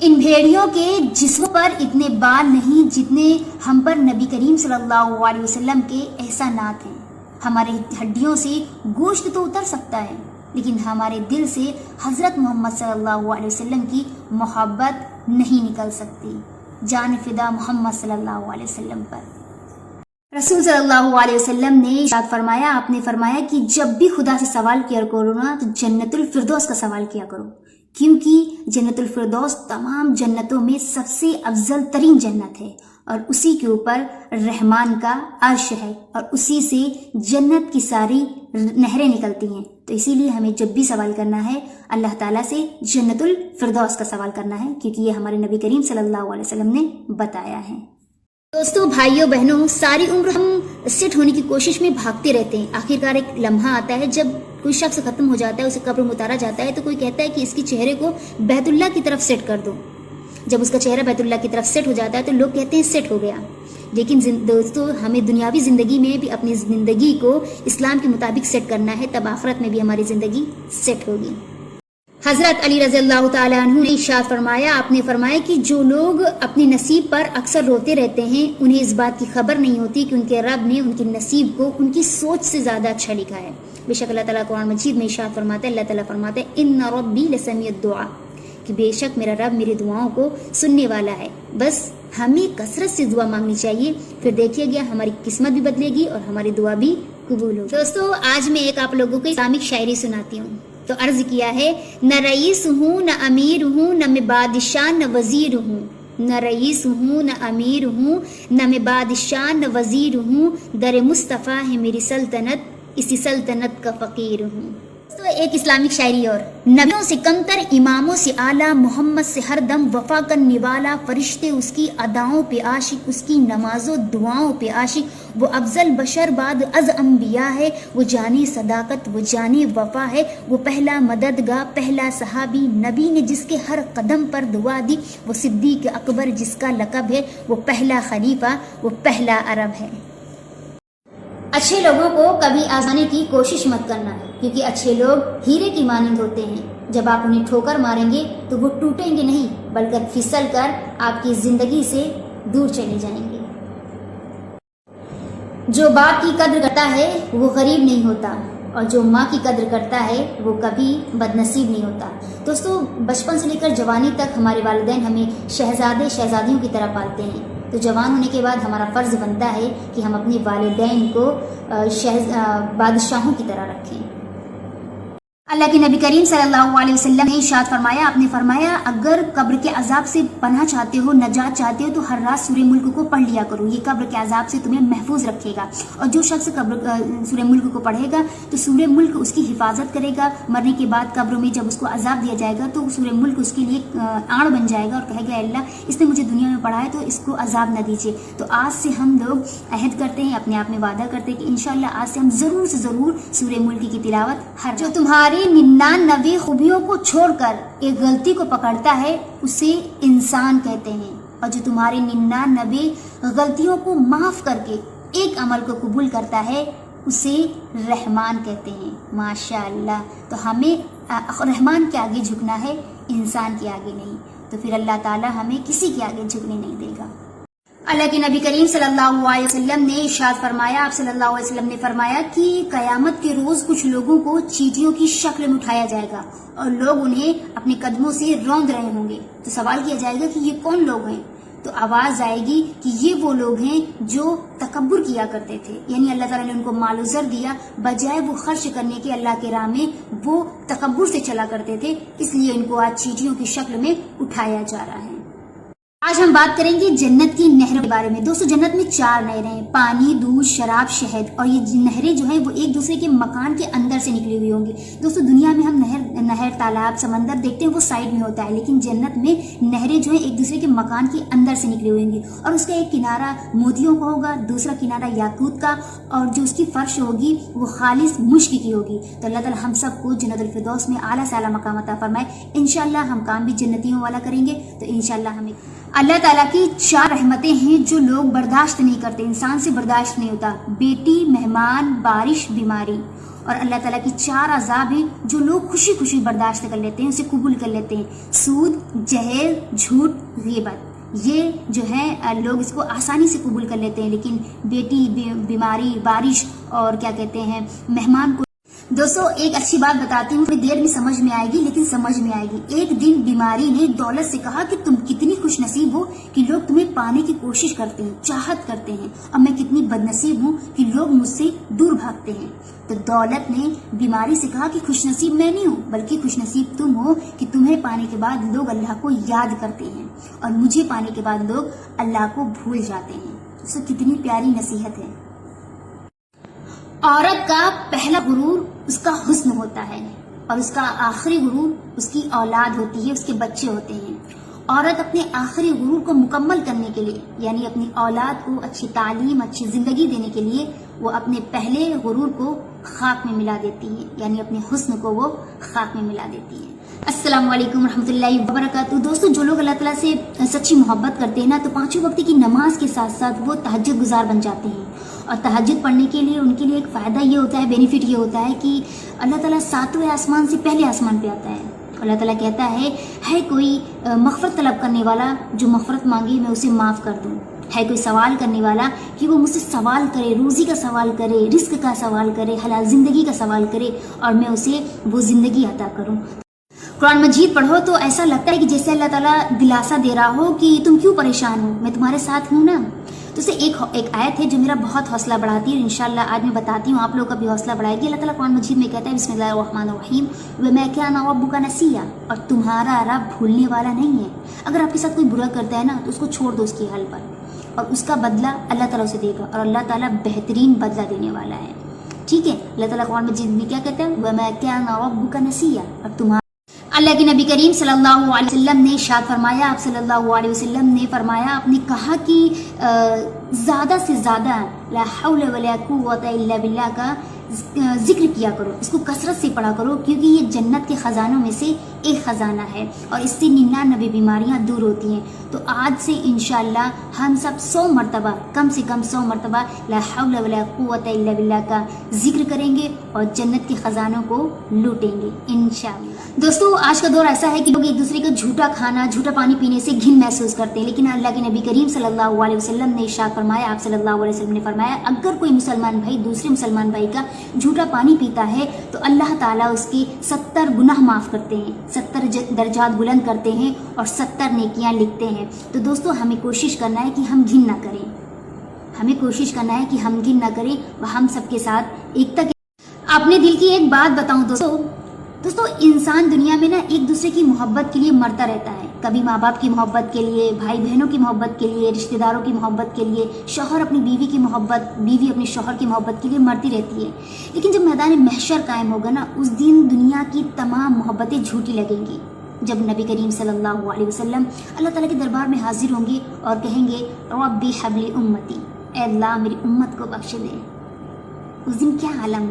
ان بھیڑیوں کے جسموں پر اتنے بال نہیں جتنے ہم پر نبی کریم صلی اللہ علیہ وسلم کے احسانات ہیں. ہماری ہڈیوں سے گوشت تو اتر سکتا ہے لیکن ہمارے دل سے حضرت محمد صلی اللہ علیہ وسلم کی محبت نہیں نکل سکتی. جان فدا محمد صلی اللہ علیہ وسلم پر. رسول صلی اللہ علیہ وسلم نے ارشاد فرمایا، آپ نے فرمایا کہ جب بھی خدا سے سوال کیا کرو نا تو جنت الفردوس کا سوال کیا کرو، کیونکہ جنت الفردوس تمام جنتوں میں سب سے افضل ترین جنت ہے اور اسی کے اوپر رحمان کا عرش ہے اور اسی سے جنت کی ساری نہریں نکلتی ہیں. تو اسی لیے ہمیں جب بھی سوال کرنا ہے اللہ تعالیٰ سے جنت الفردوس کا سوال کرنا ہے، کیونکہ یہ ہمارے نبی کریم صلی اللہ علیہ وسلم نے بتایا ہے. دوستو، بھائیوں بہنوں، ساری عمر ہم سیٹ ہونے کی کوشش میں بھاگتے رہتے ہیں. آخرکار ایک لمحہ آتا ہے جب کوئی شخص ختم ہو جاتا ہے، اسے قبر میں اتارا جاتا ہے تو کوئی کہتا ہے کہ اس کے چہرے کو بیت اللہ کی طرف سیٹ کر دو. جب اس کا چہرہ بیت اللہ کی طرف سیٹ ہو جاتا ہے تو لوگ کہتے ہیں سیٹ ہو گیا. لیکن دوستو، ہمیں دنیاوی زندگی میں بھی اپنی زندگی کو اسلام کے مطابق سیٹ کرنا ہے، تب آخرت میں بھی ہماری زندگی سیٹ ہوگی. حضرت علی رضی اللہ تعالیٰ عنہ نے ارشاد فرمایا، آپ نے فرمایا کہ جو لوگ اپنے نصیب پر اکثر روتے رہتے ہیں انہیں اس بات کی خبر نہیں ہوتی کہ ان کے رب نے ان کے نصیب کو ان کی سوچ سے زیادہ اچھا لکھا ہے. بے شک اللہ تعالیٰ قرآن مجید میں ارشاد فرماتا ہے، اللہ تعالیٰ فرماتا ہے ان ربی لسمیع الدعاء، کہ بے شک میرا رب میری دعاؤں کو سننے والا ہے. بس ہمیں کثرت سے دعا مانگنی چاہیے، پھر دیکھیے گیا ہماری قسمت بھی بدلے گی اور ہماری دعا بھی قبول ہوگی. دوستو، آج میں ایک آپ لوگوں کو اسلامک شاعری سناتی ہوں. تو عرض کیا ہے، نہ رئیس ہوں نہ امیر ہوں نہ میں بادشاہ نہ وزیر ہوں، نہ رئیس ہوں نہ امیر ہوں نہ میں بادشاہ نہ وزیر ہوں، در مصطفیٰ ہے میری سلطنت، اسی سلطنت کا فقیر ہوں. تو ایک اسلامک شاعری اور، نبیوں سے کمتر اماموں سے اعلیٰ، محمد سے ہر دم وفا کرنے والا، فرشتے اس کی اداؤں پہ عاشق، اس کی نماز و دعاؤں پہ عاشق، وہ افضل بشر بعد از انبیاء ہے، وہ جانے صداقت وہ جانے وفا ہے، وہ پہلا مددگار پہلا صحابی، نبی نے جس کے ہر قدم پر دعا دی، وہ صدیق اکبر جس کا لقب ہے، وہ پہلا خلیفہ وہ پہلا عرب ہے. اچھے لوگوں کو کبھی آزمانے کی کوشش مت کرنا، کیونکہ اچھے لوگ ہیرے کی مانند ہوتے ہیں. جب آپ انہیں ٹھوکر ماریں گے تو وہ ٹوٹیں گے نہیں بلکہ پھسل کر آپ کی زندگی سے دور چلے جائیں گے. جو باپ کی قدر کرتا ہے وہ غریب نہیں ہوتا اور جو ماں کی قدر کرتا ہے وہ کبھی بد نصیب نہیں ہوتا. دوستو، بچپن سے لے کر جوانی تک ہمارے والدین ہمیں شہزادے شہزادیوں کی طرح پالتے ہیں. تو جوان ہونے کے بعد ہمارا فرض بنتا ہے کہ ہم اپنے والدین کو بادشاہوں کی طرح رکھیں. اللہ کے نبی کریم صلی اللہ علیہ وسلم نے ارشاد فرمایا، آپ نے فرمایا، اگر قبر کے عذاب سے پناہ چاہتے ہو، نجات چاہتے ہو تو ہر رات سورہ ملک کو پڑھ لیا کرو، یہ قبر کے عذاب سے تمہیں محفوظ رکھے گا. اور جو شخص سورہ ملک کو پڑھے گا تو سورہ ملک اس کی حفاظت کرے گا. مرنے کے بعد قبر میں جب اس کو عذاب دیا جائے گا تو سورہ ملک اس کے لیے آڑ بن جائے گا اور کہے گا، اللہ اس نے مجھے دنیا میں پڑھا ہے تو اس کو عذاب نہ دیجیے. تو آج سے ہم لوگ عہد کرتے ہیں، اپنے آپ میں وعدہ کرتے ہیں کہ انشاءاللہ آج سے ہم ضرور سے ضرور سورہ ملک کی تلاوت جو تمہاری 99 خوبیوں کو چھوڑ کر ایک غلطی کو پکڑتا ہے اسے انسان کہتے ہیں، اور جو تمہاری 99 غلطیوں کو معاف کر کے ایک عمل کو قبول کرتا ہے اسے رحمان کہتے ہیں. ماشاءاللہ. تو ہمیں رحمان کے آگے جھکنا ہے، انسان کے آگے نہیں. تو پھر اللہ تعالی ہمیں کسی کے آگے جھکنے نہیں دے گا. اللہ کے نبی کریم صلی اللہ علیہ وسلم نے ارشاد فرمایا، آپ صلی اللہ علیہ وسلم نے فرمایا کہ قیامت کے روز کچھ لوگوں کو چیٹیوں کی شکل میں اٹھایا جائے گا اور لوگ انہیں اپنے قدموں سے روند رہے ہوں گے. تو سوال کیا جائے گا کہ یہ کون لوگ ہیں؟ تو آواز آئے گی کہ یہ وہ لوگ ہیں جو تکبر کیا کرتے تھے، یعنی اللہ تعالیٰ نے ان کو مال و زر دیا، بجائے وہ خرچ کرنے کے اللہ کے راہ میں وہ تکبر سے چلا کرتے تھے، اس لیے ان کو آج چیٹیوں کی شکل میں اٹھایا جا رہا ہے. آج ہم بات کریں گے جنت کی نہروں کے بارے میں. دوستو، جنت میں 4 نہریں ہیں، پانی، دودھ، شراب، شہد. اور یہ نہریں جو ہیں وہ ایک دوسرے کے مکان کے اندر سے نکلی ہوئی ہوں گی. دوستو، دنیا میں ہم نہر، تالاب، سمندر دیکھتے ہیں وہ سائڈ میں ہوتا ہے، لیکن جنت میں نہریں جو ہیں ایک دوسرے کے مکان کے اندر سے نکلی ہوئی ہوں گی. اور اس کا ایک کنارہ موتیوں کا ہوگا، دوسرا کنارہ یاقوت کا، اور جو اس کی فرش ہوگی وہ خالص مشک کی ہوگی. تو اللہ تعالیٰ ہم سب کو جنت الفردوس میں اعلیٰ سے اعلیٰ مقام عطا فرمائے. انشاءاللہ ہم کام بھی جنتیوں والا کریں گے. تو انشاءاللہ ہمیں اللہ تعالیٰ کی 4 رحمتیں ہیں جو لوگ برداشت نہیں کرتے، انسان سے برداشت نہیں ہوتا: بیٹی، مہمان، بارش، بیماری. اور اللہ تعالیٰ کی 4 عذاب ہیں جو لوگ خوشی خوشی برداشت کر لیتے ہیں، اسے قبول کر لیتے ہیں: سود، جہیز، جھوٹ، غیبت۔ یہ جو ہے لوگ اس کو آسانی سے قبول کر لیتے ہیں، لیکن بیٹی، بیماری، بارش اور کیا کہتے ہیں مہمان کو۔ دوستو ایک اچھی بات بتاتی ہوں، تھوڑی دیر میں سمجھ میں آئے گی لیکن سمجھ میں آئے گی۔ ایک دن بیماری نے دولت سے کہا کہ تم کتنی خوش نصیب ہو کہ لوگ تمہیں پانے کی کوشش کرتے ہیں، چاہت کرتے ہیں، اور میں کتنی بد نصیب ہوں کہ لوگ مجھ سے دور بھاگتے ہیں۔ تو دولت نے بیماری سے کہا کہ خوش نصیب میں نہیں ہوں، بلکہ خوش نصیب تم ہو کہ تمہیں پانے کے بعد لوگ اللہ کو یاد کرتے ہیں، اور مجھے پانے کے بعد لوگ اللہ کو بھول جاتے ہیں۔ تو کتنی پیاری نصیحت ہے۔ عورت کا پہلا غرور اس کا حسن ہوتا ہے، اور اس کا آخری غرور اس کی اولاد ہوتی ہے، اس کے بچے ہوتے ہیں۔ عورت اپنے آخری غرور کو مکمل کرنے کے لیے، یعنی اپنی اولاد کو اچھی تعلیم، اچھی زندگی دینے کے لیے، وہ اپنے پہلے غرور کو خاک میں ملا دیتی ہے، یعنی اپنے حسن کو وہ خاک میں ملا دیتی ہے۔ السلام علیکم ورحمۃ اللہ وبرکاتہ۔ دوستو جو لوگ اللہ تعالیٰ سے سچی محبت کرتے ہیں نا، تو 5 وقت کی نماز کے ساتھ ساتھ وہ تہجد گزار بن جاتے ہیں، اور تہجد پڑھنے کے لیے ان کے لیے ایک فائدہ یہ ہوتا ہے، بینیفٹ یہ ہوتا ہے کہ اللہ تعالیٰ 7ویں آسمان سے پہلے آسمان پہ آتا ہے۔ اللہ تعالیٰ کہتا ہے کوئی مغفرت طلب کرنے والا جو مغفرت مانگے میں اسے معاف کر دوں، ہے کوئی سوال کرنے والا کہ وہ مجھ سے سوال کرے، روزی کا سوال کرے، رزق کا سوال کرے، حلال زندگی کا سوال کرے، اور میں اسے وہ زندگی عطا کروں۔ قرآن مجید پڑھو تو ایسا لگتا ہے کہ جیسے اللہ تعالیٰ دلاسا دے رہا ہو کہ تم کیوں پریشان ہو، میں تمہارے ساتھ ہوں نا۔ تو اسے ایک آیت ہے جو میرا بہت حوصلہ بڑھاتی ہے، اور انشاءاللہ آج میں بتاتی ہوں، آپ لوگ کا بھی حوصلہ بڑھائے گی۔ اللہ تعالیٰ قرآن مجید میں کہتا ہے بسم اللہ الرحمن الرحیم وَمَا كَانَ رَبُّكَ نَسِيًّا، اور تمہارا رب بھولنے والا نہیں ہے۔ اگر آپ کے ساتھ کوئی برا کرتا ہے نا تو اس کو چھوڑ دو اس کی حل پر، اور اس کا بدلہ اللہ تعالیٰ اسے دے گا، اور اللہ تعالیٰ بہترین بدلہ دینے والا ہے۔ ٹھیک ہے، اللہ تعالیٰ قرآن مجید میں کیا کہتا ہے وَمَا كَانَ رَبُّكَ نَسِيًّا، اور تمہارا اللہ کے نبی کریم صلی اللہ علیہ وسلم نے ارشاد فرمایا، آپ صلی اللہ علیہ وسلم نے فرمایا، آپ نے کہا کہ زیادہ سے زیادہ لا حول ولا قوت الا باللہ کا ذکر کیا کرو، اس کو کثرت سے پڑھا کرو، کیونکہ یہ جنت کے خزانوں میں سے ایک خزانہ ہے، اور اس سے 99 بیماریاں دور ہوتی ہیں۔ تو آج سے انشاءاللہ ہم سب 100 مرتبہ، کم سے کم 100 مرتبہ لا حول ولا قوت الا باللہ کا ذکر کریں گے، اور جنت کے خزانوں کو لوٹیں گے انشاءاللہ۔ دوستو آج کا دور ایسا ہے کہ لوگ ایک دوسرے کا جھوٹا کھانا، جھوٹا پانی پینے سے گھن محسوس کرتے ہیں، لیکن اللہ کے نبی کریم صلی اللہ علیہ وسلم نے ارشاد فرمایا، آپ صلی اللہ علیہ وسلم نے فرمایا، اگر کوئی مسلمان بھائی دوسرے مسلمان بھائی کا جھوٹا پانی پیتا ہے تو اللہ تعالیٰ اس کے 70 گناہ معاف کرتے ہیں، 70 درجات بلند کرتے ہیں، اور 70 نیکیاں لکھتے ہیں۔ تو دوستو ہمیں کوشش کرنا ہے کہ ہم گھن نہ کریں، ہمیں کوشش کرنا ہے کہ ہم گھن نہ کریں، وہ ہم سب کے ساتھ ایکتا کے۔ اپنے دل کی ایک بات بتاؤں دوستو انسان دنیا میں نا ایک دوسرے کی محبت کے لیے مرتا رہتا ہے، کبھی ماں باپ کی محبت کے لیے، بھائی بہنوں کی محبت کے لیے، رشتہ داروں کی محبت کے لیے، شوہر اپنی بیوی کی محبت، بیوی اپنے شوہر کی محبت کے لیے مرتی رہتی ہے۔ لیکن جب میدان محشر قائم ہوگا نا، اس دن دنیا کی تمام محبتیں جھوٹی لگیں گی، جب نبی کریم صلی اللہ علیہ وسلم اللہ تعالیٰ کے دربار میں حاضر ہوں گے اور کہیں گے رب حبلی امتی، اے اللہ میری امت کو بخش دے۔ اس دن کیا عالم